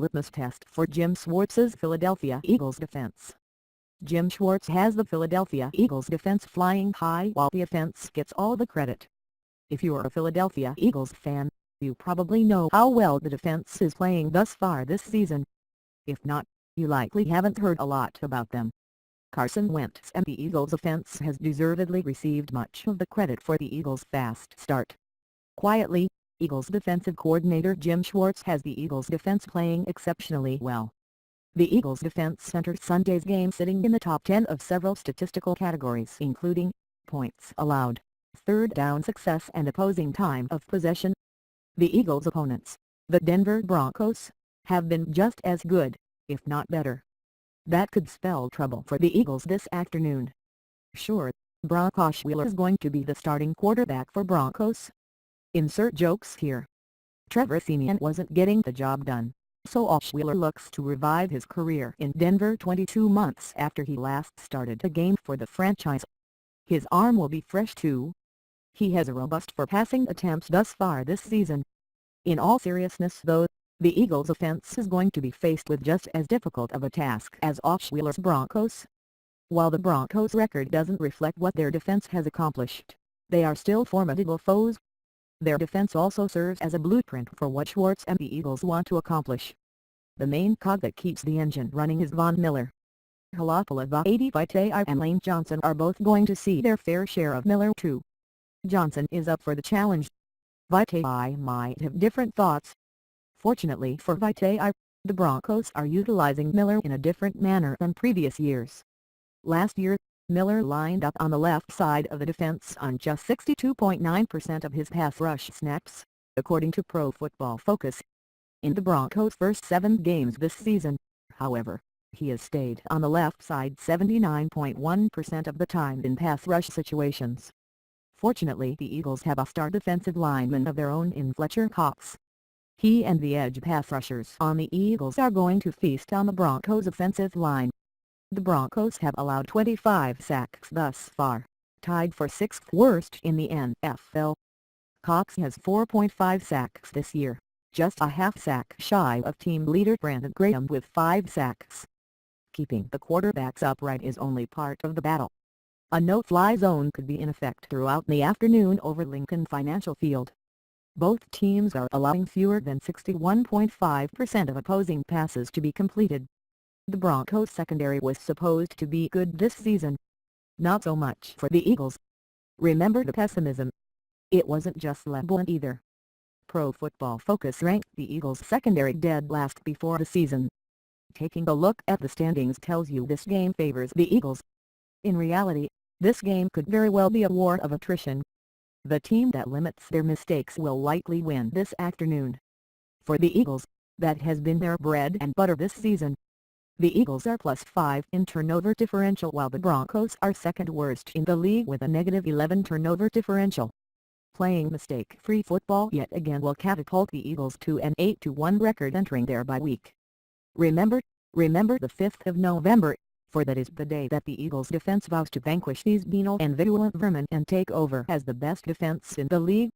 litmus test for Jim Schwartz's Philadelphia Eagles defense. Jim Schwartz has the Philadelphia Eagles defense flying high while the offense gets all the credit. If you're a Philadelphia Eagles fan, you probably know how well the defense is playing thus far this season. If not, you likely haven't heard a lot about them. Carson Wentz and the Eagles offense has deservedly received much of the credit for the Eagles' fast start. Quietly, Eagles defensive coordinator Jim Schwartz has the Eagles defense playing exceptionally well. The Eagles defense entered Sunday's game sitting in the top 10 of several statistical categories including points allowed, third down success and opposing time of possession. The Eagles' opponents, the Denver Broncos, have been just as good, if not better. That could spell trouble for the Eagles this afternoon. Sure, Brock Osweiler is going to be the starting quarterback for Broncos. Insert jokes here. Trevor Siemian wasn't getting the job done, so Osweiler looks to revive his career in Denver 22 months after he last started a game for the franchise. His arm will be fresh too. He has a robust for passing attempts thus far this season. In all seriousness though, the Eagles' offense is going to be faced with just as difficult of a task as Osweiler's Broncos. While the Broncos' record doesn't reflect what their defense has accomplished, they are still formidable foes. Their defense also serves as a blueprint for what Schwartz and the Eagles want to accomplish. The main cog that keeps the engine running is Von Miller. Vitae and Lane Johnson are both going to see their fair share of Miller too. Johnson is up for the challenge. Vitae might have different thoughts. Fortunately for Vitae, the Broncos are utilizing Miller in a different manner than previous years. Last year, Miller lined up on the left side of the defense on just 62.9% of his pass rush snaps, according to Pro Football Focus. In the Broncos' first 7 games this season, however, he has stayed on the left side 79.1% of the time in pass rush situations. Fortunately, the Eagles have a star defensive lineman of their own in Fletcher Cox. He and the edge pass rushers on the Eagles are going to feast on the Broncos' offensive line. The Broncos have allowed 25 sacks thus far, tied for 6th worst in the NFL. Cox has 4.5 sacks this year, just a half sack shy of team leader Brandon Graham with 5 sacks. Keeping the quarterbacks upright is only part of the battle. A no-fly zone could be in effect throughout the afternoon over Lincoln Financial Field. Both teams are allowing fewer than 61.5% of opposing passes to be completed. The Broncos' secondary was supposed to be good this season. Not so much for the Eagles. Remember the pessimism? It wasn't just LeBron either. Pro Football Focus ranked the Eagles' secondary dead last before the season. Taking a look at the standings tells you this game favors the Eagles. In reality, this game could very well be a war of attrition. The team that limits their mistakes will likely win this afternoon. For the Eagles, that has been their bread and butter this season. The Eagles are +5 in turnover differential while the Broncos are second worst in the league with a -11 turnover differential. Playing mistake-free football yet again will catapult the Eagles to an 8-1 record entering their bye week. Remember the 5th of November, for that is the day that the Eagles defense vows to vanquish these venal and virulent vermin and take over as the best defense in the league.